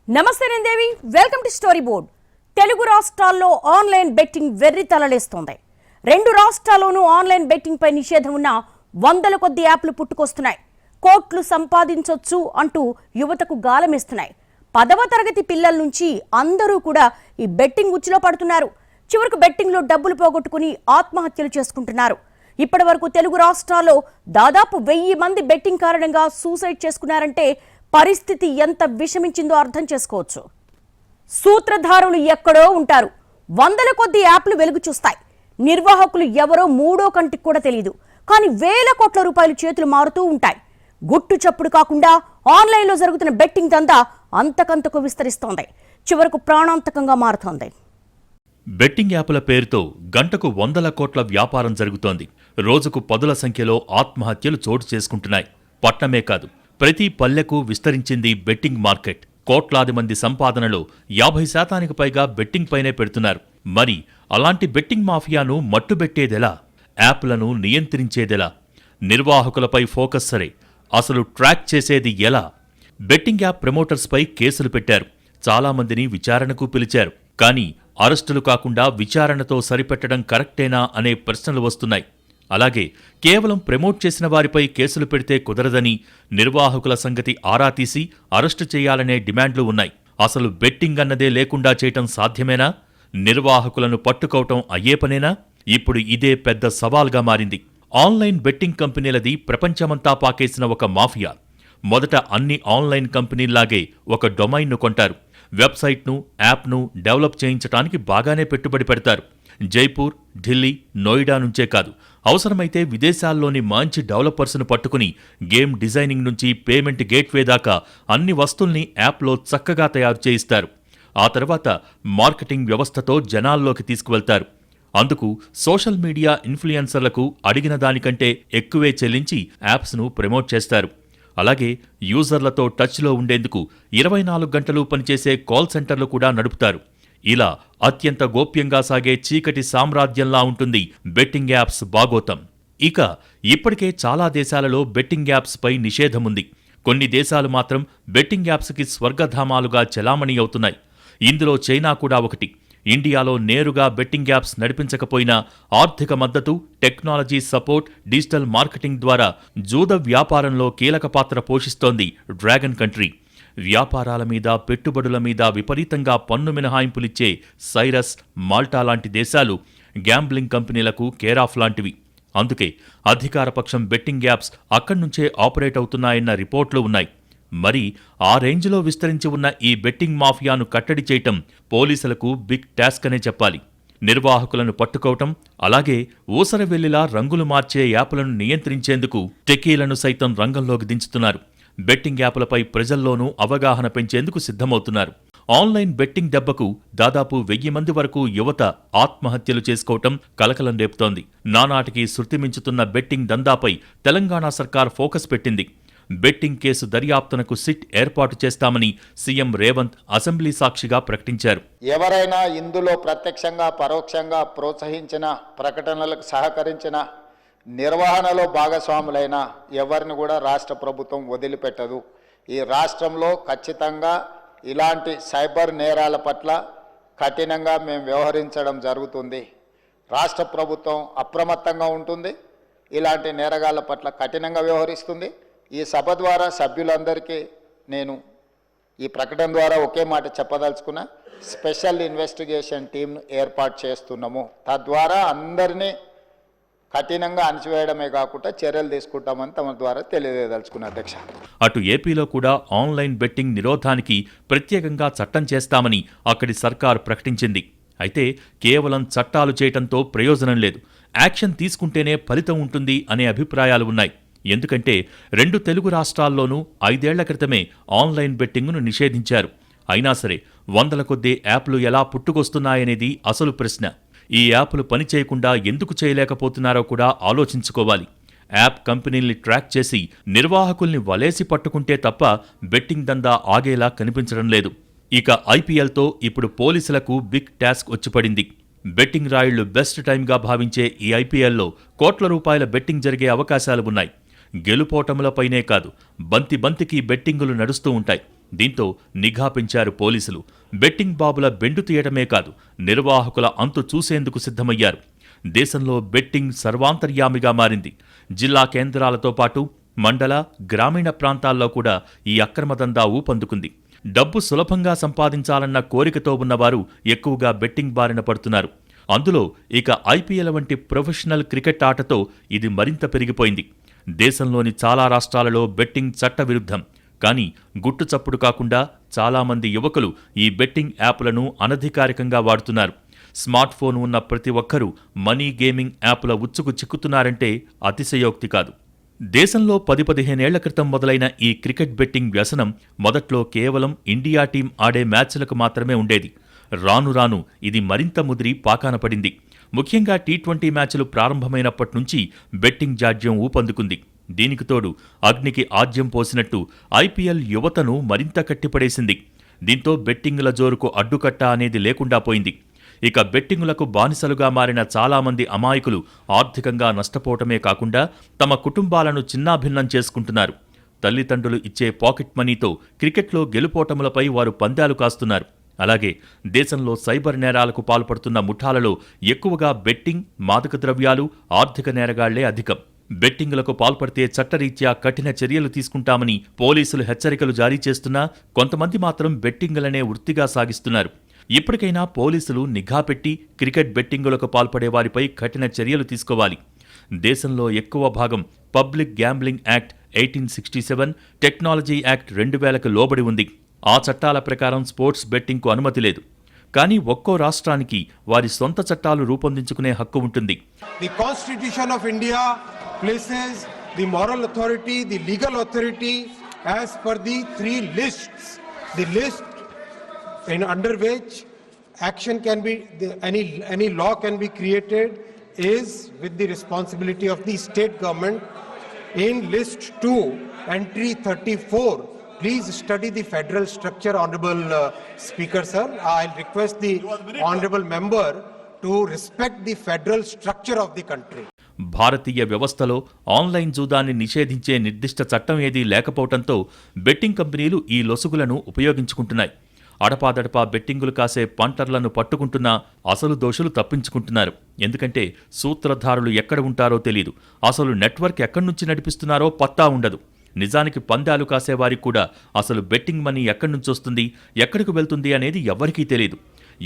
నమస్తే నందేవి, welcome to story board. Telugu రాష్ట్రాల్లో ఆన్లైన్ బెట్టింగ్ వెర్రి తలలేస్తోంది. రెండు రాష్ట్రాల్లోనూ ఆన్లైన్ బెట్టింగ్ పై నిషేధం ఉన్న వందల కొద్ది యాప్లు పుట్టుకొస్తున్నాయి. కోట్లు సంపాదించొచ్చు అంటూ యువతకు గాలమేస్తున్నాయి. 10వ తరగతి పిల్లల నుంచి అందరూ కూడా ఈ బెట్టింగ్ ఉచ్చులో పడుతున్నారు. చివరకు బెట్టింగ్లో డబ్బులు పోగొట్టుకుని ఆత్మహత్యలు చేసుకుంటున్నారు. ఇప్పటి వరకు తెలుగు రాష్ట్రాల్లో దాదాపు 1000 మంది బెట్టింగ్ కారణంగా సూసైడ్ చేసుకున్నారంటే పరిస్థితి ఎంత విషమించిందో అర్థం చేసుకోవచ్చు. సూత్రధారులు ఎక్కడో ఉంటారు. వందల కొద్ది యాప్లు వెలుగు చూస్తాయి. నిర్వాహకులు ఎవరో మూడో కంటికి కూడా తెలియదు. కానీ వేల కోట్ల రూపాయలు చేతులు మారుతూ ఉంటాయి. గుట్టు చప్పుడు కాకుండా ఆన్లైన్లో జరుగుతున్న బెట్టింగ్ దందా అంతకంతకు విస్తరిస్తోంది. చివరకు ప్రాణాంతకంగా మారుతోంది. బెట్టింగ్ యాప్ల పేరుతో గంటకు వందల కోట్ల వ్యాపారం జరుగుతోంది. రోజుకు పదుల సంఖ్యలో ఆత్మహత్యలు చోటు చేసుకుంటున్నాయి. పట్నమే కాదు, ప్రతి పల్లెకు విస్తరించింది బెట్టింగ్ మార్కెట్. కోట్లాది మంది సంపాదనలో 50% పైగా బెట్టింగ్ పైనే పెడుతున్నారు. మరి అలాంటి బెట్టింగ్ మాఫియాను మట్టుబెట్టేదెలా? యాప్లను నియంత్రించేదెలా? నిర్వాహకులపై ఫోకస్ సరే, అసలు ట్రాక్ చేసేది ఎలా? బెట్టింగ్ యాప్ ప్రమోటర్స్పై కేసులు పెట్టారు. చాలామందిని విచారణకు పిలిచారు. కానీ అరెస్టులు కాకుండా విచారణతో సరిపెట్టడం కరెక్టేనా అనే ప్రశ్నలు వస్తున్నాయి. అలాగే కేవలం ప్రమోట్ చేసిన వారిపై కేసులు పెడితే కుదరదని నిర్వాహకుల సంగతి ఆరా తీసి అరెస్టు చేయాలనే డిమాండ్లు ఉన్నాయి. అసలు బెట్టింగ్ అన్నదే లేకుండా చేయటం సాధ్యమేనా? నిర్వాహకులను పట్టుకోవటం అయ్యే పనేనా? ఇప్పుడు ఇదే పెద్ద సవాల్గా మారింది. ఆన్లైన్ బెట్టింగ్ కంపెనీలది ప్రపంచమంతా పాకేసిన ఒక మాఫియా. మొదట అన్ని ఆన్లైన్ కంపెనీల్లాగే ఒక డొమైన్ను కొంటారు. వెబ్సైట్ను, యాప్ను డెవలప్ చేయించడానికి బాగానే పెట్టుబడి పెడతారు. జైపూర్, ఢిల్లీ, నోయిడా నుంచే కాదు, అవసరమైతే విదేశాల్లోని మంచి డెవలపర్స్ను పట్టుకుని గేమ్ డిజైనింగ్ నుంచి పేమెంట్ గేట్వే దాకా అన్ని వస్తుల్ని యాప్లో చక్కగా తయారు చేయిస్తారు. ఆ తర్వాత మార్కెటింగ్ వ్యవస్థతో జనాల్లోకి తీసుకువెళ్తారు. అందుకు సోషల్ మీడియా ఇన్ఫ్లుయెన్సర్లకు అడిగిన దానికంటే ఎక్కువే చెల్లించి యాప్స్ను ప్రమోట్ చేస్తారు. అలాగే యూజర్లతో టచ్లో ఉండేందుకు 24 గంటలు పనిచేసే కాల్ సెంటర్లు కూడా నడుపుతారు. ఇలా అత్యంత గోప్యంగా సాగే చీకటి సామ్రాజ్యంలా ఉంటుంది బెట్టింగ్ యాప్స్ బాగోతం. ఇక ఇప్పటికే చాలా దేశాలలో బెట్టింగ్ యాప్స్ పై నిషేధముంది. కొన్ని దేశాలు మాత్రం బెట్టింగ్ యాప్స్కి స్వర్గధామాలుగా చెలామణి అవుతున్నాయి. ఇందులో చైనా కూడా ఒకటి. ఇండియాలో నేరుగా బెట్టింగ్ యాప్స్ నడిపించకపోయినా ఆర్థిక మద్దతు, టెక్నాలజీ సపోర్ట్, డిజిటల్ మార్కెటింగ్ ద్వారా జూద వ్యాపారంలో కీలక పాత్ర పోషిస్తోంది డ్రాగన్ కంట్రీ. వ్యాపారాల మీద, పెట్టుబడుల మీద విపరీతంగా పన్ను మినహాయింపులిచ్చే సైరస్, మాల్టా లాంటి దేశాలు గ్యాంబ్లింగ్ కంపెనీలకు కేరాఫ్ లాంటివి. అందుకే అధికారపక్షం బెట్టింగ్ యాప్స్ అక్కడ్నుంచే ఆపరేట్ అవుతున్నాయన్న రిపోర్ట్లు ఉన్నాయి. మరి ఆ రేంజ్లో విస్తరించి ఉన్న ఈ బెట్టింగ్ మాఫియాను కట్టడి చేయటం పోలీసులకు బిగ్ టాస్క్ అనే చెప్పాలి. నిర్వాహకులను పట్టుకోవటం, అలాగే ఊసరవెల్లిలా రంగులు మార్చే యాప్లను నియంత్రించేందుకు టెకీలను సైతం రంగంలోకి దించుతున్నారు. బెట్టింగ్ యాప్లపై ప్రజల్లోనూ అవగాహన పెంచేందుకు సిద్ధమవుతున్నారు. ఆన్లైన్ బెట్టింగ్ దెబ్బకు దాదాపు 1000 మంది వరకు యువత ఆత్మహత్యలు చేసుకోవటం కలకలం రేపుతోంది. నానాటికి శృతిమించుతున్న బెట్టింగ్ దందాపై తెలంగాణ సర్కార్ ఫోకస్ పెట్టింది. బెట్టింగ్ కేసు దర్యాప్తునకు సిట్ ఏర్పాటు చేస్తామని సీఎం రేవంత్ అసెంబ్లీ సాక్షిగా ప్రకటించారు. ఎవరైనా ఇందులో ప్రత్యక్షంగా పరోక్షంగా ప్రోత్సహించిన, ప్రకటనలకు సహకరించిన, నిర్వహణలో భాగస్వాములైన ఎవరిని కూడా రాష్ట్ర ప్రభుత్వం వదిలిపెట్టదు. ఈ రాష్ట్రంలో ఖచ్చితంగా ఇలాంటి సైబర్ నేరాల పట్ల కఠినంగా మేము వ్యవహరించడం జరుగుతుంది. రాష్ట్ర ప్రభుత్వం అప్రమత్తంగా ఉంటుంది. ఇలాంటి నేరగాళ్ల పట్ల కఠినంగా వ్యవహరిస్తుంది. ఈ సభ ద్వారా సభ్యులందరికీ నేను ఈ ప్రకటన ద్వారా ఒకే మాట చెప్పదలుచుకున్నా, స్పెషల్ ఇన్వెస్టిగేషన్ టీంను ఏర్పాటు చేస్తున్నాము. తద్వారా అందరినీ కఠినంగా అణచివేయడమే కాకుండా చర్యలు తీసుకుంటామని తమ ద్వారా తెలియజేయదలుచుకున్న అధ్యక్ష. అటు ఏపీలో కూడా ఆన్లైన్ బెట్టింగ్ నిరోధానికి ప్రత్యేకంగా చట్టం చేస్తామని అక్కడి సర్కార్ ప్రకటించింది. అయితే కేవలం చట్టాలు చేయటంతో ప్రయోజనం లేదు, యాక్షన్ తీసుకుంటేనే ఫలితం ఉంటుంది అనే అభిప్రాయాలు ఉన్నాయి. ఎందుకంటే 2 తెలుగు రాష్ట్రాల్లోనూ 5 ఏళ్ల క్రితమే ఆన్లైన్ బెట్టింగ్ను నిషేధించారు. అయినా సరే వందల కొద్ది యాప్లు ఎలా పుట్టుకొస్తున్నాయనేది అసలు ప్రశ్న. ఈ యాప్లు పనిచేయకుండా ఎందుకు చేయలేకపోతున్నారో కూడా ఆలోచించుకోవాలి. యాప్ కంపెనీల్ని ట్రాక్ చేసి నిర్వాహకుల్ని వలేసి పట్టుకుంటే తప్ప బెట్టింగ్ దందా ఆగేలా కనిపించడం లేదు. ఇక ఐపీఎల్తో ఇప్పుడు పోలీసులకు బిగ్ టాస్క్ వచ్చిపడింది. బెట్టింగ్ రాయుళ్లు బెస్ట్ టైంగా భావించే ఈ ఐపీఎల్లో కోట్ల రూపాయల బెట్టింగ్ జరిగే అవకాశాలు ఉన్నాయి. గెలుపోటములపైనే కాదు, బంతికి బెట్టింగులు నడుస్తూ ఉంటాయి. దీంతో నిఘా పెంచారు పోలీసులు. బెట్టింగ్ బాబుల బెండు తీయడమే కాదు, నిర్వాహకుల అంతు చూసేందుకు సిద్ధమయ్యారు. దేశంలో బెట్టింగ్ సర్వాంతర్యామిగా మారింది. జిల్లా కేంద్రాలతో పాటు మండల, గ్రామీణ ప్రాంతాల్లో కూడా ఈ అక్రమదందా ఊపందుకుంది. డబ్బు సులభంగా సంపాదించాలన్న కోరికతో ఉన్నవారు ఎక్కువగా బెట్టింగ్ బారిన పడుతున్నారు. అందులో ఇక ఐపీఎల్ వంటి ప్రొఫెషనల్ క్రికెట్ ఆటతో ఇది మరింత పెరిగిపోయింది. దేశంలోని చాలా రాష్ట్రాలలో బెట్టింగ్ చట్టవిరుద్ధం. కానీ గుట్టు చప్పుడు కాకుండా చాలామంది యువకులు ఈ బెట్టింగ్ యాప్లను అనధికారికంగా వాడుతున్నారు. స్మార్ట్ ఫోన్ ఉన్న ప్రతి ఒక్కరూ మనీ గేమింగ్ యాప్ల ఉచ్చుకు చిక్కుతున్నారంటే అతిశయోక్తి కాదు. దేశంలో 10-15 ఏళ్ల క్రితం మొదలైన ఈ క్రికెట్ బెట్టింగ్ వ్యసనం మొదట్లో కేవలం ఇండియా టీం ఆడే మ్యాచ్లకు మాత్రమే ఉండేది. రాను రాను ఇది మరింత ముదిరి పాకాన పడింది. ముఖ్యంగా టీ20 మ్యాచ్లు ప్రారంభమైనప్పటి నుంచి బెట్టింగ్ జాడ్యం ఊపందుకుంది. దీనికి తోడు అగ్నికి ఆజ్యం పోసినట్టు ఐపీఎల్ యువతను మరింత కట్టిపడేసింది. దీంతో బెట్టింగుల జోరుకు అడ్డుకట్ట అనేది లేకుండా పోయింది. ఇక బెట్టింగులకు బానిసలుగా మారిన చాలామంది అమాయకులు ఆర్థికంగా నష్టపోవటమే కాకుండా తమ కుటుంబాలను చిన్నాభిన్నం చేసుకుంటున్నారు. తల్లిదండ్రులు ఇచ్చే పాకెట్ మనీతో క్రికెట్లో గెలుపోటములపై వారు పందాలు కాస్తున్నారు. అలాగే దేశంలో సైబర్ నేరాలకు పాల్పడుతున్న ముఠాలలో ఎక్కువగా బెట్టింగ్, మాదక ద్రవ్యాలు, ఆర్థిక నేరగాళ్లే అధికం. బెట్టింగులకు పాల్పడితే చట్టరీత్యా కఠిన చర్యలు తీసుకుంటామని పోలీసులు హెచ్చరికలు జారీ చేస్తున్నా కొంతమంది మాత్రం బెట్టింగులనే వృత్తిగా సాగిస్తున్నారు. ఇప్పటికైనా పోలీసులు నిఘా పెట్టి క్రికెట్ బెట్టింగులకు పాల్పడే వారిపై కఠిన చర్యలు తీసుకోవాలి. దేశంలో ఎక్కువ భాగం public gambling act 1867, technology act 2000కు లోబడి ఉంది. ఆ చట్టాల ప్రకారం స్పోర్ట్స్ బెట్టింగ్కు అనుమతి లేదు. కానీ ఒక్కో రాష్ట్రానికి వారి సొంత చట్టాలు రూపొందించుకునే హక్కు ఉంటుంది. The Constitution of India places the moral authority, the legal authority as per the three lists. The list in under which action can be, any law can be created is with the responsibility of the state government. In list 2, entry 34, please study the federal structure, Honorable Speaker sir. I'll request the Honorable member to respect the federal structure of the country. భారతీయ వ్యవస్థలో online జూదాన్ని నిషేధించే నిర్దిష్ట చట్టం ఏదీ లేకపోవడంతో betting కంపెనీలు ఈ లొసుగులను ఉపయోగించుకుంటున్నాయి. అడపాదడపా బెట్టింగులు కాసే పంటర్లను పట్టుకుంటున్నా అసలు దోషులు తప్పించుకుంటున్నారు. ఎందుకంటే సూత్రధారులు ఎక్కడ ఉంటారో తెలీదు. అసలు నెట్వర్క్ ఎక్కడి నుంచి నడిపిస్తున్నారో పత్తా ఉండదు. నిజానికి పందాలు కాసేవారికి కూడా అసలు బెట్టింగ్ మనీ ఎక్కడి నుంచి వస్తుంది, ఎక్కడికి వెళ్తుంది అనేది ఎవ్వరికీ తెలియదు.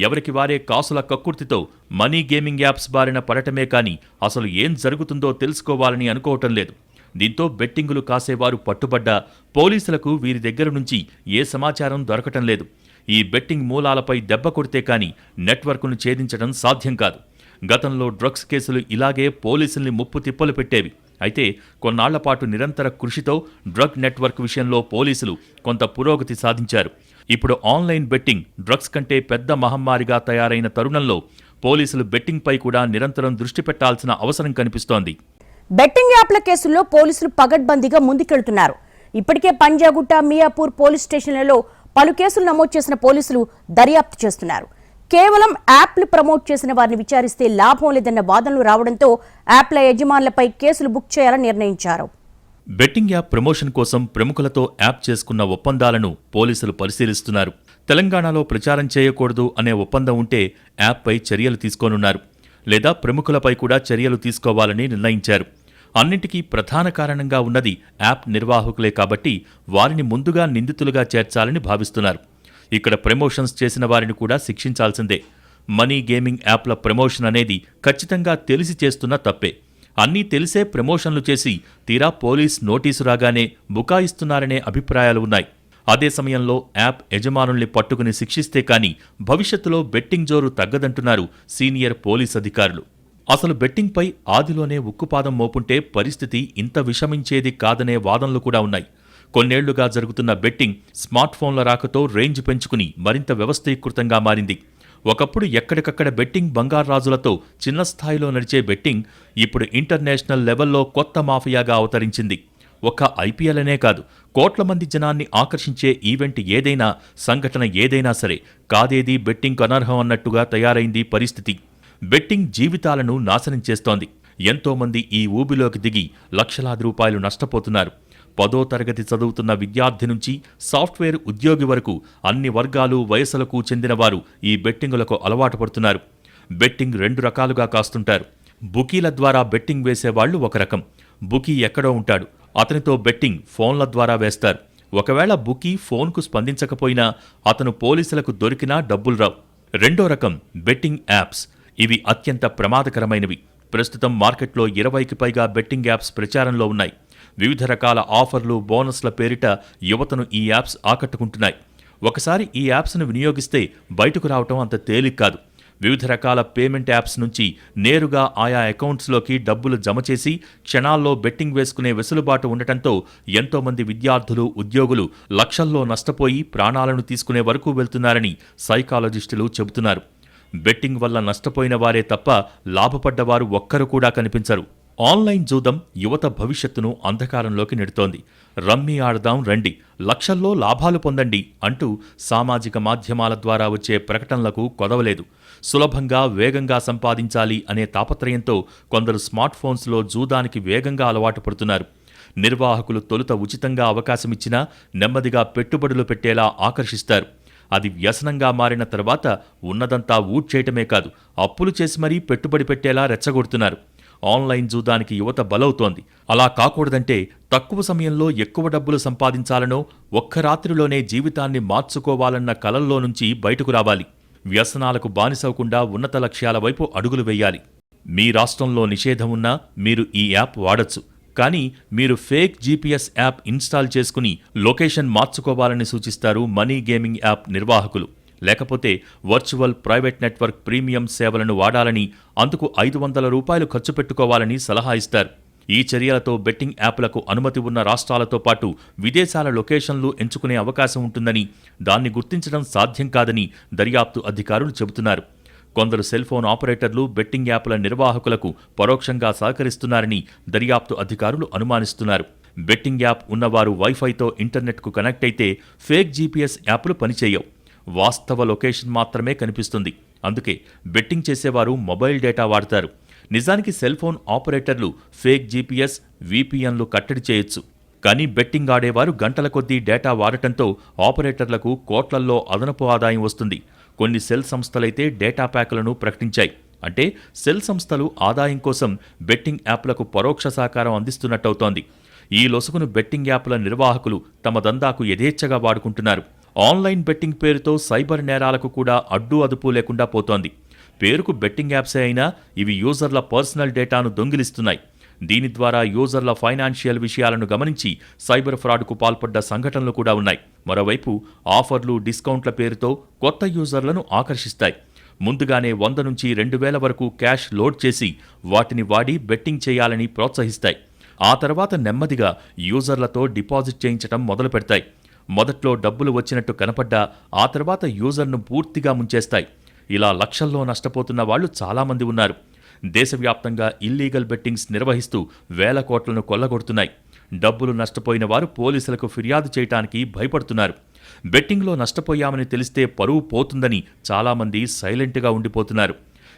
ఎవరికి వారే కాసుల కక్కుర్తితో మనీ గేమింగ్ యాప్స్ బారిన పడటమే కానీ అసలు ఏం జరుగుతుందో తెలుసుకోవాలని అనుకోవటం లేదు. దీంతో బెట్టింగులు కాసేవారు పట్టుబడ్డా పోలీసులకు వీరి దగ్గర నుంచి ఏ సమాచారం దొరకటం లేదు. ఈ బెట్టింగ్ మూలాలపై దెబ్బ కొడితే కానీ నెట్వర్క్ను ఛేదించడం సాధ్యం కాదు. గతంలో డ్రగ్స్ కేసులు ఇలాగే పోలీసుల్ని ముప్పు తిప్పలు పెట్టేవి. అయితే కొన్నాళ్లపాటు నిరంతర కృషితో డ్రగ్ నెట్వర్క్ విషయంలో పోలీసులు కొంత పురోగతి సాధించారు. ఇప్పుడు ఆన్లైన్ బెట్టింగ్ డ్రగ్స్ కంటే పెద్ద మహమ్మారిగా తయారైన తరుణంలో పోలీసులు బెట్టింగ్పై కూడా నిరంతరం దృష్టి పెట్టాల్సిన అవసరం కనిపిస్తోంది. బెట్టింగ్ యాప్ల కేసుల్లో పోలీసులు పగడ్బందీగా ముందుకెళ్తున్నారు. ఇప్పటికే పంజాగుట్ట, మియాపూర్ పోలీస్ స్టేషన్లలో పలు కేసులు నమోదు చేసిన పోలీసులు దర్యాప్తు చేస్తున్నారు. కేవలం యాప్లు ప్రమోట్ చేసిన వారిని విచారిస్తే లాభం లేదన్న వాదనలు రావడంతో యాప్ల యజమానులపై కేసులు బుక్ చేయాలని నిర్ణయించారు. బెట్టింగ్ యాప్ ప్రమోషన్ కోసం ప్రముఖులతో యాప్ చేసుకున్న ఒప్పందాలను పోలీసులు పరిశీలిస్తున్నారు. తెలంగాణలో ప్రచారం చేయకూడదు అనే ఒప్పందం ఉంటే యాప్పై చర్యలు తీసుకోనున్నారు. లేదా ప్రముఖులపై కూడా చర్యలు తీసుకోవాలని నిర్ణయించారు. అన్నింటికీ ప్రధాన కారణంగా ఉన్నది యాప్ నిర్వాహకులే కాబట్టి వారిని ముందుగా నిందితులుగా చేర్చాలని భావిస్తున్నారు. ఇక్కడ ప్రమోషన్స్ చేసిన వారిని కూడా శిక్షించాల్సిందే. మనీ గేమింగ్ యాప్ల ప్రమోషన్ అనేది ఖచ్చితంగా తెలిసి చేస్తున్న తప్పే. అన్నీ తెలిసే ప్రమోషన్లు చేసి తీరా పోలీస్ నోటీసు రాగానే బుకాయిస్తున్నారనే అభిప్రాయాలు ఉన్నాయి. అదే సమయంలో యాప్ యజమానుల్ని పట్టుకుని శిక్షిస్తే కానీ భవిష్యత్తులో బెట్టింగ్ జోరు తగ్గదంటున్నారు సీనియర్ పోలీస్ అధికారులు. అసలు బెట్టింగ్పై ఆదిలోనే ఉక్కుపాదం మోపుంటే పరిస్థితి ఇంత విషమించేది కాదనే వాదనలు కూడా ఉన్నాయి. కొన్నేళ్లుగా జరుగుతున్న బెట్టింగ్ స్మార్ట్ ఫోన్ల రాకతో రేంజ్ పెంచుకుని మరింత వ్యవస్థీకృతంగా మారింది. ఒకప్పుడు ఎక్కడికక్కడ బెట్టింగ్ బంగారాజులతో చిన్న స్థాయిలో నడిచే బెట్టింగ్ ఇప్పుడు ఇంటర్నేషనల్ లెవెల్లో కొత్త మాఫియాగా అవతరించింది. ఒక్క ఐపీఎల్ అనే కాదు, కోట్ల మంది జనాన్ని ఆకర్షించే ఈవెంట్ ఏదైనా, సంఘటన ఏదైనా సరే కాదేదీ బెట్టింగ్ అనర్హం అన్నట్టుగా తయారైంది పరిస్థితి. బెట్టింగ్ జీవితాలను నాశనం చేస్తోంది. ఎంతోమంది ఈ ఊబిలోకి దిగి లక్షలాది రూపాయలు నష్టపోతున్నారు. 10వ తరగతి చదువుతున్న విద్యార్థి నుంచి సాఫ్ట్వేర్ ఉద్యోగి వరకు అన్ని వర్గాలు వయసులకు చెందినవారు ఈ బెట్టింగులకు అలవాటు పడుతున్నారు. బెట్టింగ్ 2 రకాలుగా కాస్తుంటారు. బుకీల ద్వారా బెట్టింగ్ వేసేవాళ్లు ఒక రకం. బుకీ ఎక్కడో ఉంటాడు, అతనితో బెట్టింగ్ ఫోన్ల ద్వారా వేస్తారు. ఒకవేళ బుకీ ఫోన్కు స్పందించకపోయినా అతను పోలీసులకు దొరికినా డబ్బులు రావు. రెండో రకం బెట్టింగ్ యాప్స్. ఇవి అత్యంత ప్రమాదకరమైనవి. ప్రస్తుతం మార్కెట్లో 20కి పైగా బెట్టింగ్ యాప్స్ ప్రచారంలో ఉన్నాయి. వివిధ రకాల ఆఫర్లు, బోనస్ల పేరిట యువతను ఈ యాప్స్ ఆకట్టుకుంటున్నాయి. ఒకసారి ఈ యాప్స్ను వినియోగిస్తే బయటకు రావటం అంత తేలిక కాదు. వివిధ రకాల పేమెంట్ యాప్స్ నుంచి నేరుగా ఆయా అకౌంట్స్లోకి డబ్బులు జమ చేసి క్షణాల్లో బెట్టింగ్ వేసుకునే వెసులుబాటు ఉండటంతో ఎంతోమంది విద్యార్థులు, ఉద్యోగులు లక్షల్లో నష్టపోయి ప్రాణాలను తీసుకునే వరకు వెళ్తున్నారని సైకాలజిస్టులు చెబుతున్నారు. బెట్టింగ్ వల్ల నష్టపోయిన వారే తప్ప లాభపడ్డవారు ఒక్కరు కూడా కనిపించరు. ఆన్లైన్ జూదం యువత భవిష్యత్తును అంధకారంలోకి నెడుతోంది. రమ్మీ ఆడదాం రండి, లక్షల్లో లాభాలు పొందండి అంటూ సామాజిక మాధ్యమాల ద్వారా వచ్చే ప్రకటనలకు కొదవలేదు. సులభంగా, వేగంగా సంపాదించాలి అనే తాపత్రయంతో కొందరు స్మార్ట్ ఫోన్స్లో జూదానికి వేగంగా అలవాటు పడుతున్నారు. నిర్వాహకులు తొలుత ఉచితంగా అవకాశమిచ్చినా నెమ్మదిగా పెట్టుబడులు పెట్టేలా ఆకర్షిస్తారు. అది వ్యసనంగా మారిన తర్వాత ఉన్నదంతా ఊడ్చేయటమే కాదు, అప్పులు చేసి మరీ పెట్టుబడి పెట్టేలా రెచ్చగొడుతున్నారు. ఆన్లైన్ జూదానికి యువత బలవుతోంది. అలా కాకూడదంటే తక్కువ సమయంలో ఎక్కువ డబ్బులు సంపాదించాలనో, ఒక్క రాత్రిలోనే జీవితాన్ని మార్చుకోవాలన్న కలల్లో నుంచి బయటకు రావాలి. వ్యసనాలకు బానిసవకుండా ఉన్నత లక్ష్యాల వైపు అడుగులు వేయాలి. మీ రాష్ట్రంలో నిషేధం ఉన్నా మీరు ఈ యాప్ వాడొచ్చు. కానీ మీరు ఫేక్ జీపీఎస్ యాప్ ఇన్స్టాల్ చేసుకుని లొకేషన్ మార్చుకోవాలని సూచిస్తారు మనీ గేమింగ్ యాప్ నిర్వాహకులు. లేకపోతే వర్చువల్ ప్రైవేట్ నెట్వర్క్ ప్రీమియం సేవలను వాడాలని, అందుకు ₹500 ఖర్చు పెట్టుకోవాలని సలహా ఇస్తారు. ఈ చర్యలతో బెట్టింగ్ యాప్లకు అనుమతి ఉన్న రాష్ట్రాలతో పాటు విదేశాల లొకేషన్లు ఎంచుకునే అవకాశం ఉంటుందని, దాన్ని గుర్తించడం సాధ్యం కాదని దర్యాప్తు అధికారులు చెబుతున్నారు. కొందరు సెల్ఫోన్ ఆపరేటర్లు బెట్టింగ్ యాప్ల నిర్వాహకులకు పరోక్షంగా సహకరిస్తున్నారని దర్యాప్తు అధికారులు అనుమానిస్తున్నారు. బెట్టింగ్ యాప్ ఉన్నవారు వైఫైతో ఇంటర్నెట్కు కనెక్ట్ అయితే ఫేక్ జీపీఎస్ యాప్లు పనిచేయవు. వాస్తవ లొకేషన్ మాత్రమే కనిపిస్తుంది. అందుకే బెట్టింగ్ చేసేవారు మొబైల్ డేటా వాడతారు. నిజానికి సెల్ఫోన్ ఆపరేటర్లు ఫేక్ జీపీఎస్, వీపీఎన్లు కట్టడి చేయొచ్చు. కానీ బెట్టింగ్ ఆడేవారు గంటల కొద్దీ డేటా వాడటంతో ఆపరేటర్లకు కోట్లల్లో అదనపు ఆదాయం వస్తుంది. కొన్ని సెల్ సంస్థలైతే డేటా ప్యాకులను ప్రకటించాయి. అంటే సెల్ సంస్థలు ఆదాయం కోసం బెట్టింగ్ యాప్లకు పరోక్ష సహకారం అందిస్తున్నట్టవుతోంది. ఈ లొసుగును బెట్టింగ్ యాప్ల నిర్వాహకులు తమ దందాకు యథేచ్ఛగా వాడుకుంటున్నారు. ఆన్లైన్ బెట్టింగ్ పేరుతో సైబర్ నేరాలకు కూడా అడ్డు అదుపు లేకుండా పోతోంది. పేరుకు బెట్టింగ్ యాప్సే అయినా ఇవి యూజర్ల పర్సనల్ డేటాను దొంగిలిస్తున్నాయి. దీని ద్వారా యూజర్ల ఫైనాన్షియల్ విషయాలను గమనించి సైబర్ ఫ్రాడ్కు పాల్పడ్డ సంఘటనలు కూడా ఉన్నాయి. మరోవైపు ఆఫర్లు, డిస్కౌంట్ల పేరుతో కొత్త యూజర్లను ఆకర్షిస్తాయి. ముందుగానే 100 నుంచి 2000 వరకు క్యాష్ లోడ్ చేసి వాటిని వాడి బెట్టింగ్ చేయాలని ప్రోత్సహిస్తాయి. ఆ తర్వాత నెమ్మదిగా యూజర్లతో డిపాజిట్ చేయించడం మొదలు పెడతాయి. మొదట్లో డబ్బులు వచ్చినట్టు కనపడ్డా ఆ తర్వాత యూజర్ను పూర్తిగా ముంచేస్తాయి. ఇలా లక్షల్లో నష్టపోతున్న వాళ్లు చాలామంది ఉన్నారు. దేశవ్యాప్తంగా ఇల్లీగల్ బెట్టింగ్స్ నిర్వహిస్తూ వేల కోట్లను కొల్లగొడుతున్నాయి. డబ్బులు నష్టపోయిన వారు పోలీసులకు ఫిర్యాదు చేయటానికి భయపడుతున్నారు. బెట్టింగ్లో నష్టపోయామని తెలిస్తే పరువు పోతుందని చాలామంది సైలెంట్గా ఉండిపోతున్నారు.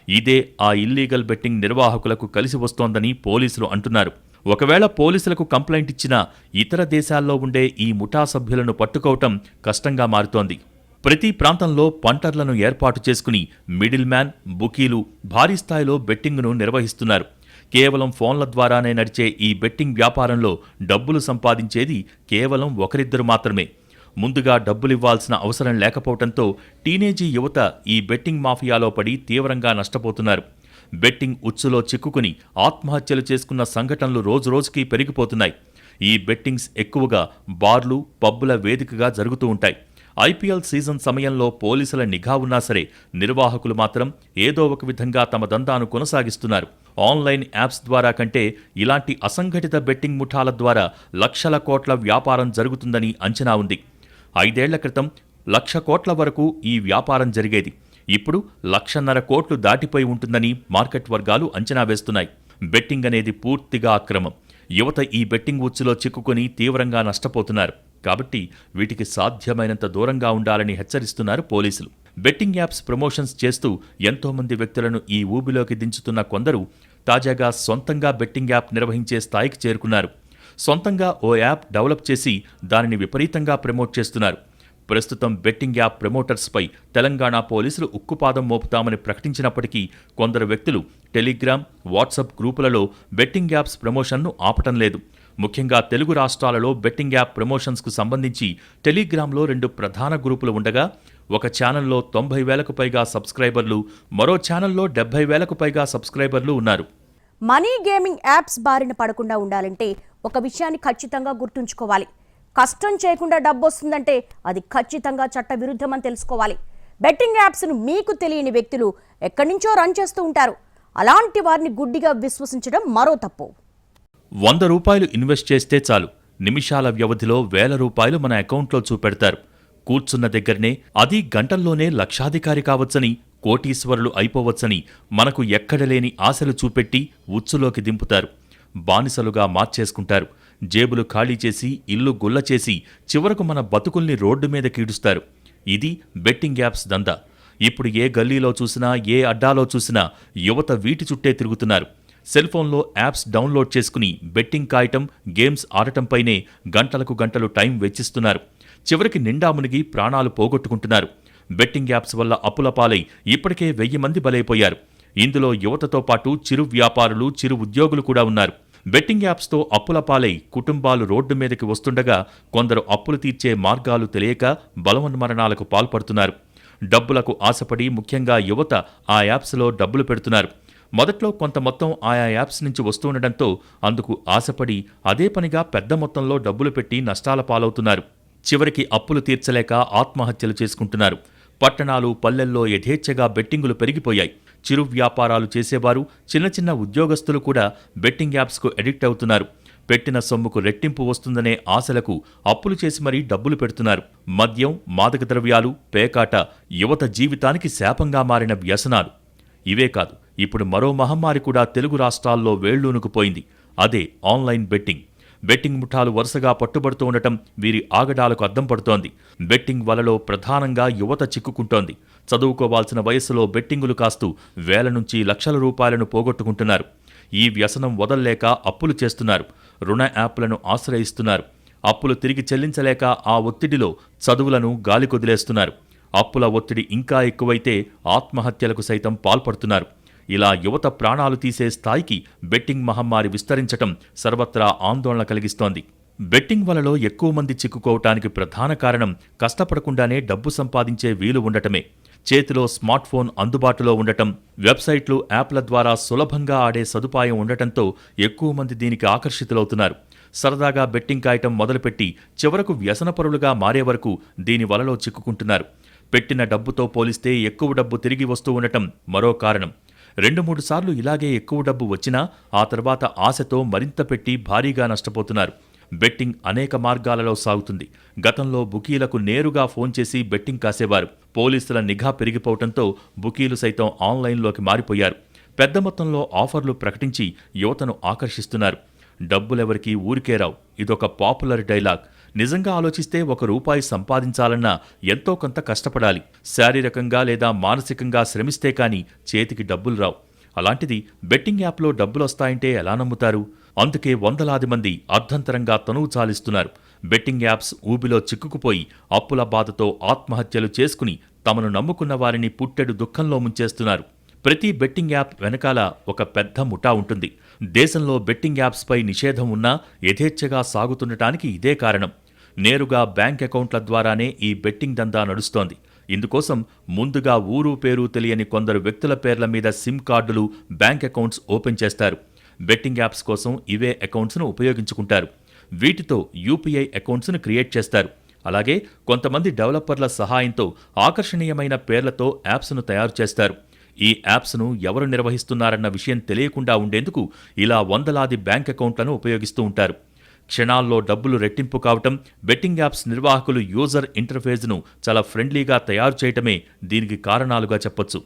ఇదే ఆ ఇల్లీగల్ బెట్టింగ్ నిర్వాహకులకు కలిసి వస్తోందని పోలీసులు అంటున్నారు. ఒకవేళ పోలీసులకు కంప్లైంట్ ఇచ్చినా ఇతర దేశాల్లో ఉండే ఈ ముఠా సభ్యులను పట్టుకోవటం కష్టంగా మారుతోంది. ప్రతి ప్రాంతంలో పంటర్లను ఏర్పాటు చేసుకుని మిడిల్ మ్యాన్, బుకీలు భారీ స్థాయిలో బెట్టింగ్ను నిర్వహిస్తున్నారు. కేవలం ఫోన్ల ద్వారానే నడిచే ఈ బెట్టింగ్ వ్యాపారంలో డబ్బులు సంపాదించేది కేవలం ఒకరిద్దరు మాత్రమే. ముందుగా డబ్బులివ్వాల్సిన అవసరం లేకపోవడంతో టీనేజీ యువత ఈ బెట్టింగ్ మాఫియాలో పడి తీవ్రంగా నష్టపోతున్నారు. బెట్టింగ్ ఉచ్చులో చిక్కుకుని ఆత్మహత్యలు చేసుకున్న సంఘటనలు రోజురోజుకీ పెరిగిపోతున్నాయి. ఈ బెట్టింగ్స్ ఎక్కువగా బార్లు, పబ్బుల వేదికగా జరుగుతూ ఉంటాయి. ఐపీఎల్ సీజన్ సమయంలో పోలీసుల నిఘా ఉన్నా సరే నిర్వాహకులు మాత్రం ఏదో ఒక విధంగా తమ దందాను కొనసాగిస్తున్నారు. ఆన్లైన్ యాప్స్ ద్వారా కంటే ఇలాంటి అసంఘటిత బెట్టింగ్ ముఠాల ద్వారా లక్షల కోట్ల వ్యాపారం జరుగుతుందని అంచనా ఉంది. 5 ఏళ్ల క్రితం 1,00,000 కోట్ల వరకు ఈ వ్యాపారం జరిగేది. ఇప్పుడు 1,50,000 కోట్లు దాటిపోయి ఉంటుందని మార్కెట్ వర్గాలు అంచనా వేస్తున్నాయి. బెట్టింగ్ అనేది పూర్తిగా అక్రమం. యువత ఈ బెట్టింగ్ ఉచ్చులో చిక్కుకుని తీవ్రంగా నష్టపోతున్నారు. కాబట్టి వీటికి సాధ్యమైనంత దూరంగా ఉండాలని హెచ్చరిస్తున్నారు పోలీసులు. బెట్టింగ్ యాప్స్ ప్రమోషన్స్ చేస్తూ ఎంతోమంది వ్యక్తులను ఈ ఊబిలోకి దించుతున్న కొందరు తాజాగా సొంతంగా బెట్టింగ్ యాప్ నిర్వహించే స్థాయికి చేరుకున్నారు. సొంతంగా ఓ యాప్ డెవలప్ చేసి దానిని విపరీతంగా ప్రమోట్ చేస్తున్నారు. ప్రస్తుతం బెట్టింగ్ యాప్ ప్రమోటర్స్పై తెలంగాణ పోలీసులు ఉక్కుపాదం మోపుతామని ప్రకటించినప్పటికీ కొందరు వ్యక్తులు టెలిగ్రామ్, వాట్సాప్ గ్రూపులలో బెట్టింగ్ యాప్స్ ప్రమోషన్ను ఆపటం లేదు. ముఖ్యంగా తెలుగు రాష్ట్రాలలో బెట్టింగ్ యాప్ ప్రమోషన్స్కు సంబంధించి టెలిగ్రామ్లో 2 ప్రధాన గ్రూపులు ఉండగా ఒక ఛానల్లో 90,000కు పైగా సబ్స్క్రైబర్లు, మరో ఛానల్లో 70,000కు పైగా సబ్స్క్రైబర్లు ఉన్నారు. మనీ గేమింగ్ యాప్స్ బారిన పడకుండా ఉండాలంటే ఒక విషయాన్ని ఖచ్చితంగా గుర్తుంచుకోవాలి. కష్టం చేయకుండా డబ్బు వస్తుందంటే అది ఖచ్చితంగా చట్ట విరుద్ధమని తెలుసుకోవాలి. బెట్టింగ్ యాప్స్ను మీకు తెలియని వ్యక్తులు ఎక్కడి నుంచో రన్ చేస్తూ ఉంటారు. అలాంటి వారిని గుడ్డిగా విశ్వసించడం మరో తప్పు. 100 రూపాయలు ఇన్వెస్ట్ చేస్తే చాలు, నిమిషాల వ్యవధిలో వేల రూపాయలు మన అకౌంట్లో చూపెడతారు. కూర్చున్న దగ్గరనే అది గంటల్లోనే లక్షాధికారి కావచ్చని, కోటీశ్వరులు అయిపోవచ్చని మనకు ఎక్కడలేని ఆశలు చూపెట్టి ఉచ్చులోకి దింపుతారు. బానిసలుగా మార్చేసుకుంటారు. జేబులు ఖాళీ చేసి, ఇల్లు గుల్ల చేసి, చివరకు మన బతుకుల్ని రోడ్డు మీద కీడుస్తారు. ఇది బెట్టింగ్ యాప్స్ దందా. ఇప్పుడు ఏ గల్లీలో చూసినా, ఏ అడ్డాలో చూసినా యువత వీటి చుట్టే తిరుగుతున్నారు. సెల్ఫోన్లో యాప్స్ డౌన్లోడ్ చేసుకుని బెట్టింగ్ కాయటం, గేమ్స్ ఆడటంపైనే గంటలకు గంటలు టైం వెచ్చిస్తున్నారు. చివరికి నిండా మునిగి ప్రాణాలు పోగొట్టుకుంటున్నారు. బెట్టింగ్ యాప్స్ వల్ల అప్పుల పాలై ఇప్పటికే 1000 మంది బలైపోయారు. ఇందులో యువతతో పాటు చిరు వ్యాపారులు, చిరు ఉద్యోగులు కూడా ఉన్నారు. బెట్టింగ్ యాప్స్తో అప్పుల పాలై కుటుంబాలు రోడ్డు మీదకి వస్తుండగా కొందరు అప్పులు తీర్చే మార్గాలు తెలియక బలవన్మరణాలకు పాల్పడుతున్నారు. డబ్బులకు ఆశపడి ముఖ్యంగా యువత ఆ యాప్స్లో డబ్బులు పెడుతున్నారు. మొదట్లో కొంత మొత్తం ఆయా యాప్స్ నుంచి వస్తుండటంతో అందుకు ఆశపడి అదే పనిగా పెద్ద మొత్తంలో డబ్బులు పెట్టి నష్టాల పాలవుతున్నారు. చివరికి అప్పులు తీర్చలేక ఆత్మహత్యలు చేసుకుంటున్నారు. పట్టణాలు, పల్లెల్లో యథేచ్ఛగా బెట్టింగులు పెరిగిపోయాయి. చిరు వ్యాపారాలు చేసేవారు, చిన్న చిన్న ఉద్యోగస్తులు కూడా బెట్టింగ్ యాప్స్కు అడిక్ట్ అవుతున్నారు. పెట్టిన సొమ్ముకు రెట్టింపు వస్తుందనే ఆశలకు అప్పులు చేసి మరీ డబ్బులు పెడుతున్నారు. మద్యం, మాదక ద్రవ్యాలు, పేకాట యువత జీవితానికి శాపంగా మారిన వ్యసనాలు. ఇవే కాదు, ఇప్పుడు మరో మహమ్మారి కూడా తెలుగు రాష్ట్రాల్లో వేళ్లూనుకుపోయింది. అదే ఆన్లైన్ బెట్టింగ్. బెట్టింగ్ ముఠాలు వరుసగా పట్టుబడుతూ ఉండటం వీరి ఆగడాలకు అద్దం పడుతోంది. బెట్టింగ్ వలలో ప్రధానంగా యువత చిక్కుకుంటోంది. చదువుకోవాల్సిన వయస్సులో బెట్టింగులు కాస్తూ వేల నుంచి లక్షల రూపాయలను పోగొట్టుకుంటున్నారు. ఈ వ్యసనం వదల్లేక అప్పులు చేస్తున్నారు. రుణ యాప్లను ఆశ్రయిస్తున్నారు. అప్పులు తిరిగి చెల్లించలేక ఆ ఒత్తిడిలో చదువులను గాలికొదిలేస్తున్నారు. అప్పుల ఒత్తిడి ఇంకా ఎక్కువైతే ఆత్మహత్యలకు సైతం పాల్పడుతున్నారు. ఇలా యువత ప్రాణాలు తీసే స్థాయికి బెట్టింగ్ మహమ్మారి విస్తరించటం సర్వత్రా ఆందోళన కలిగిస్తోంది. బెట్టింగ్ వలలో ఎక్కువ మంది చిక్కుకోవటానికి ప్రధాన కారణం కష్టపడకుండానే డబ్బు సంపాదించే వీలు ఉండటమే. చేతిలో స్మార్ట్ ఫోన్ అందుబాటులో ఉండటం, వెబ్సైట్లు, యాప్ల ద్వారా సులభంగా ఆడే సదుపాయం ఉండటంతో ఎక్కువ మంది దీనికి ఆకర్షితులవుతున్నారు. సరదాగా బెట్టింగ్ కాయటం మొదలుపెట్టి చివరకు వ్యసనపరులుగా మారే వరకు దీని వలలో చిక్కుకుంటున్నారు. పెట్టిన డబ్బుతో పోలిస్తే ఎక్కువ డబ్బు తిరిగి వస్తూ ఉండటం మరో కారణం. 2-3 సార్లు ఇలాగే ఎక్కువ డబ్బు వచ్చినా ఆ తర్వాత ఆశతో మరింత పెట్టి భారీగా నష్టపోతున్నారు. బెట్టింగ్ అనేక మార్గాలలో సాగుతుంది. గతంలో బుకీలకు నేరుగా ఫోన్ చేసి బెట్టింగ్ కాసేవారు. పోలీసుల నిఘా పెరిగిపోవడంతో బుకీలు సైతం ఆన్లైన్లోకి మారిపోయారు. పెద్ద మొత్తంలో ఆఫర్లు ప్రకటించి యువతను ఆకర్షిస్తున్నారు. డబ్బులెవరికీ ఊరికే రావు. ఇదొక పాపులర్ డైలాగ్. నిజంగా ఆలోచిస్తే ₹1 సంపాదించాలన్నా ఎంతో కొంత కష్టపడాలి. శారీరకంగా లేదా మానసికంగా శ్రమిస్తే కానీ చేతికి డబ్బులు రావు. అలాంటిది బెట్టింగ్ యాప్లో డబ్బులొస్తాయంటే ఎలా నమ్ముతారు? అందుకే వందలాది మంది అర్ధంతరంగా తనువు చాలిస్తున్నారు. బెట్టింగ్ యాప్స్ ఊబిలో చిక్కుకుపోయి అప్పుల బాధతో ఆత్మహత్యలు చేసుకుని తమను నమ్ముకున్న వారిని పుట్టెడు దుఃఖంలో ముంచేస్తున్నారు. ప్రతి బెట్టింగ్ యాప్ వెనకాల ఒక పెద్ద ముఠా ఉంటుంది. దేశంలో బెట్టింగ్ యాప్స్పై నిషేధం ఉన్నా యథేచ్ఛగా సాగుతుండటానికి ఇదే కారణం. నేరుగా బ్యాంక్ అకౌంట్ల ద్వారానే ఈ బెట్టింగ్ దందా నడుస్తోంది. ఇందుకోసం ముందుగా ఊరు పేరు తెలియని కొందరు వ్యక్తుల పేర్ల మీద సిమ్ కార్డులు, బ్యాంక్ అకౌంట్స్ ఓపెన్ చేస్తారు. బెట్టింగ్ యాప్స్ కోసం ఇవే అకౌంట్స్ను ఉపయోగించుకుంటారు. వీటితో యూపీఐ అకౌంట్స్ను క్రియేట్ చేస్తారు. అలాగే కొంతమంది డెవలపర్ల సహాయంతో ఆకర్షణీయమైన పేర్లతో యాప్స్ను తయారు చేస్తారు. ఈ యాప్స్ను ఎవరు నిర్వహిస్తున్నారన్న విషయం తెలియకుండా ఉండేందుకు ఇలా వందలాది బ్యాంక్ అకౌంట్లను ఉపయోగిస్తూ ఉంటారు. క్షణాల్లో డబ్బులు రెట్టింపు కావటం, బెట్టింగ్ యాప్స్ నిర్వాహకులు యూజర్ ఇంటర్ఫేస్ను చాలా ఫ్రెండ్లీగా తయారు చేయటమే దీనికి కారణాలుగా చెప్పొచ్చు.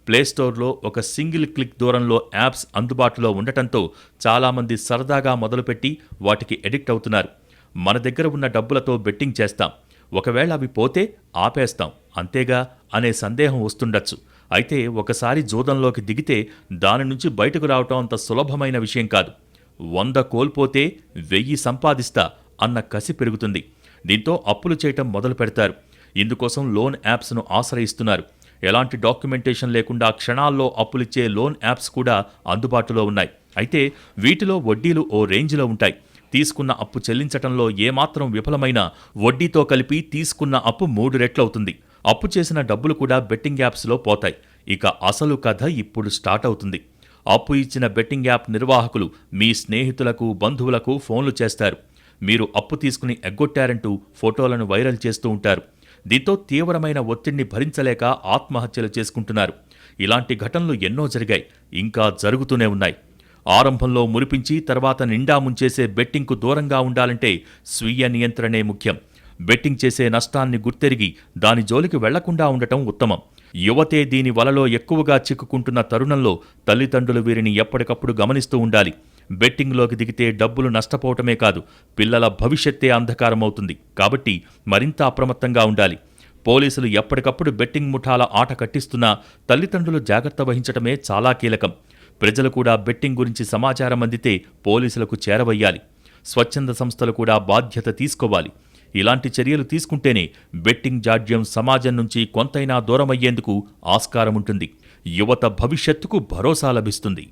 ప్లేస్టోర్లో ఒక సింగిల్ క్లిక్ దూరంలో యాప్స్ అందుబాటులో ఉండటంతో చాలామంది సరదాగా మొదలుపెట్టి వాటికి ఎడిక్ట్ అవుతున్నారు. మన దగ్గర ఉన్న డబ్బులతో బెట్టింగ్ చేస్తాం, ఒకవేళ అవి పోతే ఆపేస్తాం అంతేగా అనే సందేహం వస్తుండొచ్చు. అయితే ఒకసారి జూదంలోకి దిగితే దాని నుంచి బయటకు రావటం అంత సులభమైన విషయం కాదు. 100 కోల్పోతే 1000 సంపాదిస్తా అన్న కసి పెరుగుతుంది. దీంతో అప్పులు చేయటం మొదలు పెడతారు. ఇందుకోసం లోన్ యాప్స్ను ఆశ్రయిస్తున్నారు. ఎలాంటి డాక్యుమెంటేషన్ లేకుండా క్షణాల్లో అప్పులిచ్చే లోన్ యాప్స్ కూడా అందుబాటులో ఉన్నాయి. అయితే వీటిలో వడ్డీలు ఓ రేంజ్లో ఉంటాయి. తీసుకున్న అప్పు చెల్లించటంలో ఏమాత్రం విఫలమైనా వడ్డీతో కలిపి తీసుకున్న అప్పు 3 రెట్లవుతుంది. అప్పు చేసిన డబ్బులు కూడా బెట్టింగ్ యాప్స్లో పోతాయి. ఇక అసలు కథ ఇప్పుడు స్టార్ట్ అవుతుంది. అప్పు ఇచ్చిన బెట్టింగ్ యాప్ నిర్వాహకులు మీ స్నేహితులకు, బంధువులకు ఫోన్లు చేస్తారు. మీరు అప్పు తీసుకుని ఎగ్గొట్టారంటూ ఫోటోలను వైరల్ చేస్తూ ఉంటారు. దీంతో తీవ్రమైన ఒత్తిడిని భరించలేక ఆత్మహత్యలు చేసుకుంటున్నారు. ఇలాంటి ఘటనలు ఎన్నో జరిగాయి, ఇంకా జరుగుతూనే ఉన్నాయి. ఆరంభంలో మురిపించి తర్వాత నిండా ముంచేసే బెట్టింగ్కు దూరంగా ఉండాలంటే స్వీయ నియంత్రణే ముఖ్యం. బెట్టింగ్ చేసే నష్టాన్ని గుర్తెరిగి దాని జోలికి వెళ్లకుండా ఉండటం ఉత్తమం. యువతే దీని వలలో ఎక్కువగా చిక్కుకుంటున్న తరుణంలో తల్లిదండ్రులు వీరిని ఎప్పటికప్పుడు గమనిస్తూ ఉండాలి. బెట్టింగ్లోకి దిగితే డబ్బులు నష్టపోవటమే కాదు, పిల్లల భవిష్యత్తే అంధకారమవుతుంది. కాబట్టి మరింత అప్రమత్తంగా ఉండాలి. పోలీసులు ఎప్పటికప్పుడు బెట్టింగ్ ముఠాల ఆట కట్టిస్తున్నా తల్లిదండ్రులు జాగ్రత్త వహించటమే చాలా కీలకం. ప్రజలు కూడా బెట్టింగ్ గురించి సమాచారం అందితే పోలీసులకు చేరవయ్యాలి. స్వచ్ఛంద సంస్థలు కూడా బాధ్యత తీసుకోవాలి. ఇలాంటి చర్యలు తీసుకుంటేనే బెట్టింగ్ జాడ్యం సమాజం నుంచి కొంతైనా దూరమయ్యేందుకు ఆస్కారముంటుంది. యువత భవిష్యత్తుకు భరోసా లభిస్తుంది.